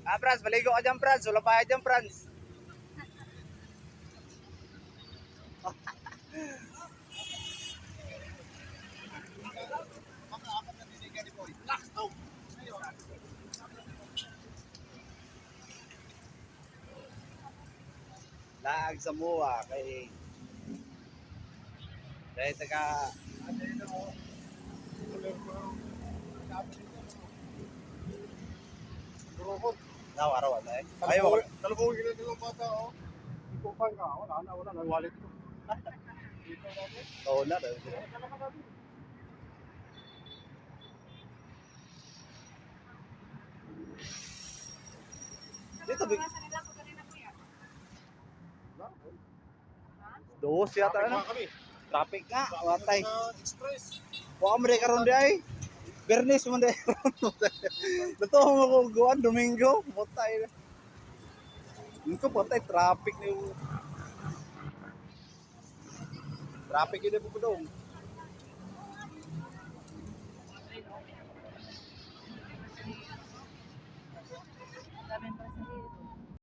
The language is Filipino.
Ah, Franz, maligo ka dyan, Franz. Wala pa dyan, Franz. Laag sa mua kay dahil taga nawaraw na eh. Ayaw. Talabong gila nilang bata, oh. Ito pa nga, wala na, wallet ko. Oo na daw. Dito big. Dos yata ano. Kami. Traffic nga, watay. Express. Wa mo karon di ay. Bernis mo di. Dito mo ko guan Domingo, motay. Niko patay traffic ni. Traffic ini po dong.